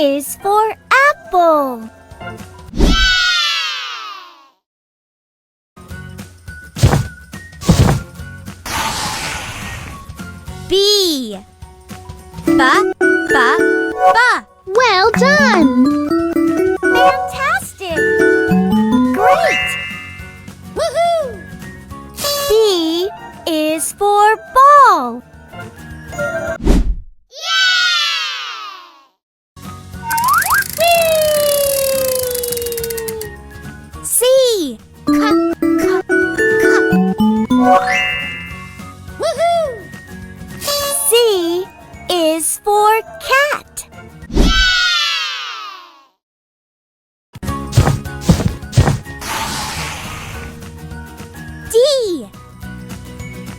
is for apple. B. Ba, ba, ba. Well done! Fantastic! Great! Woohoo! B is for ball. C. Cup, cup, cup. Woohoo! C is for cat. D.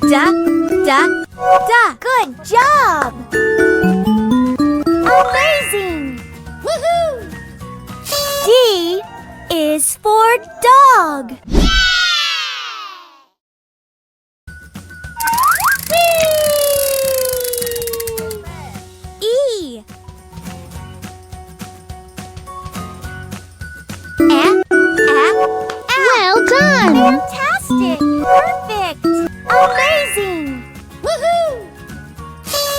Da, da, da. Good job! Amazing! Woohoo! D is for dog. E. Well done! Fantastic! Perfect! Amazing! Woohoo!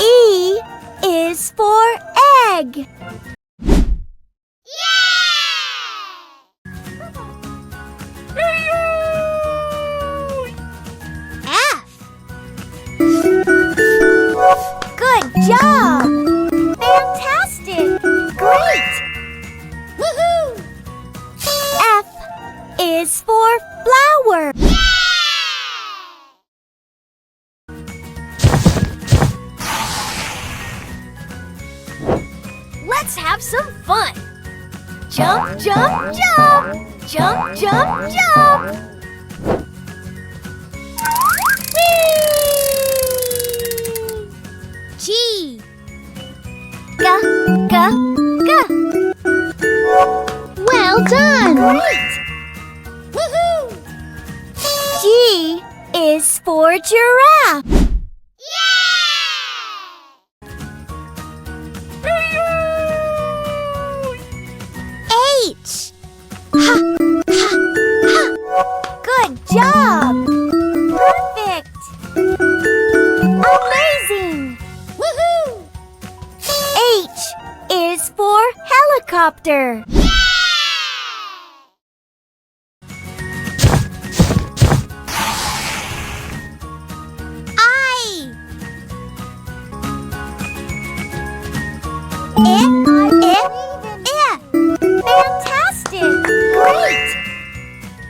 E is for egg. F. Good job! Fantastic! Great! Woohoo! F is for flower. Let's have some fun. Jump, jump, jump. Jump, jump, jump. Whee! G. Ga, ga, ga. Well done! Great! Woohoo! G is for giraffe. H. Ha, ha, ha. Good job! Perfect! Amazing! Woohoo! H is for helicopter. I. Fantastic! Great!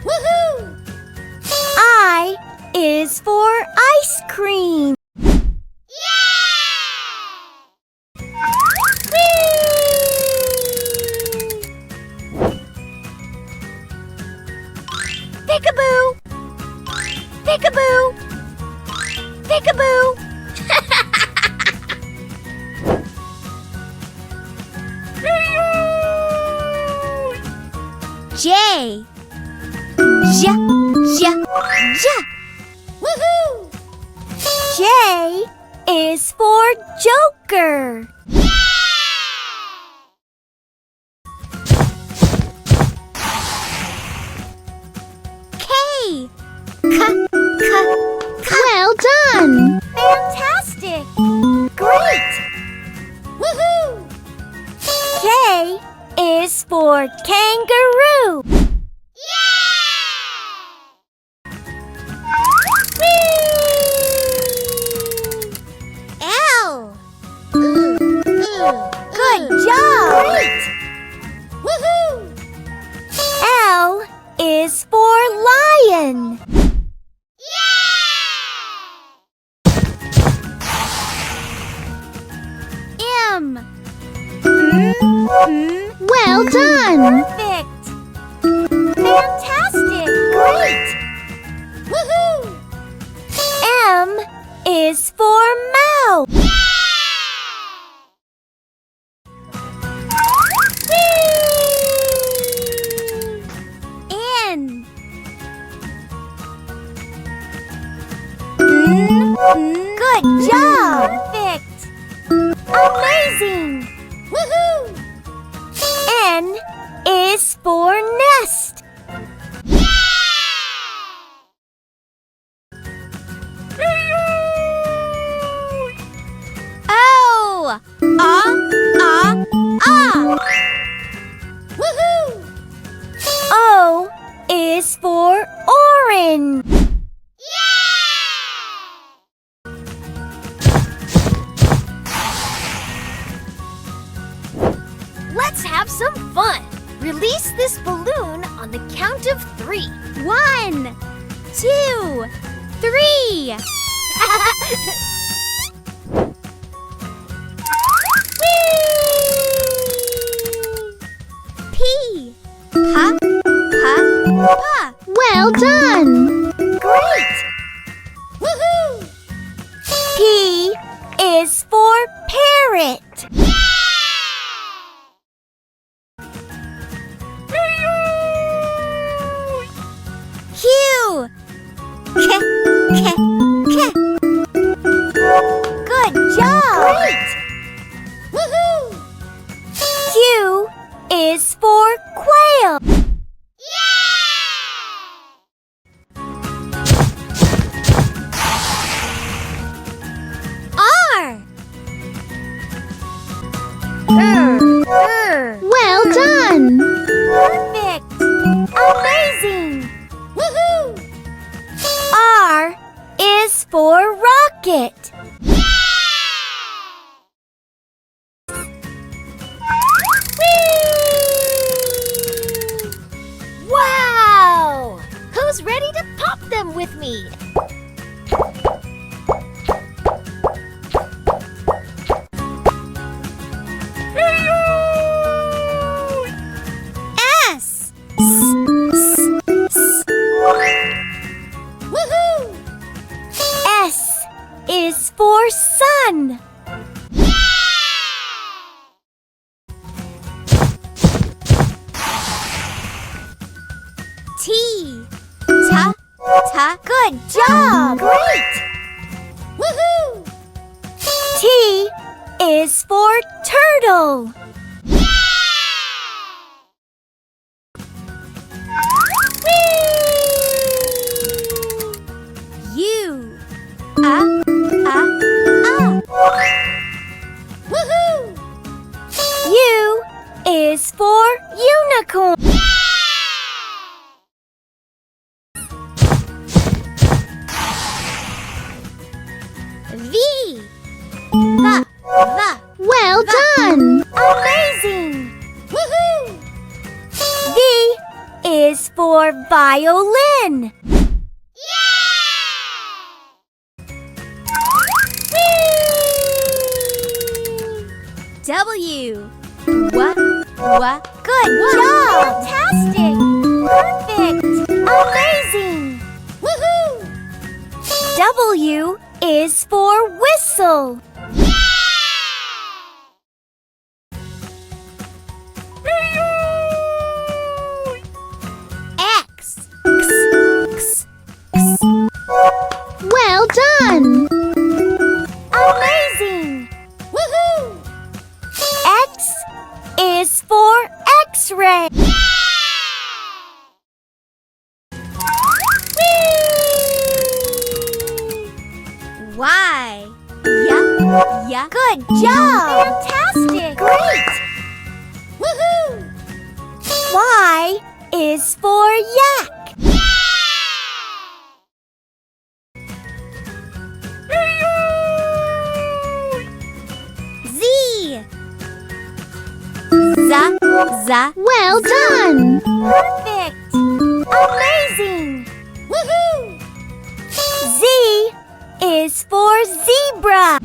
Woohoo! I is for ice cream. Peekaboo! Peekaboo! Peekaboo! J. Ja, ja, ja. Woohoo! J is for Joker. K. Ka, ka, ka. Well done! Fantastic! Great! Woohoo! K is for kangaroo. L. Good job! Great! Woohoo! L is for lion. M. Well done! Perfect! Fantastic! Great! Woohoo! M is for mouth. N. Good job! Perfect! Amazing! Woohoo! is for orange. Let's have some fun. Release this balloon on the count of 3. 1, 2, 3. P. Pa. Pa. Pa. Well done. Great! Woohoo! P is for parrot. Q. K. K. K. Good job! Great! Woohoo! Q is for quail. R. Well done. Perfect! Amazing! Woohoo! R is for rocket. Whee! Wow! Who's ready to pop them with me? S. Woohoo! S is for sun. T. Ta. Ta. Good job! Great! Woohoo! T is for turtle. U. Woohoo! U is for unicorn. V. Well done. Amazing! Woohoo! V is for violin. W. Good job! Fantastic! Perfect! Amazing! Woohoo! W is for whistle. X. Well done. Amazing! Woohoo! X is for X-ray. Y. Good job! Fantastic! Great! Woohoo! Y is for yak. Z. Well done. Perfect! Amazing! Woohoo! Z is for zebra.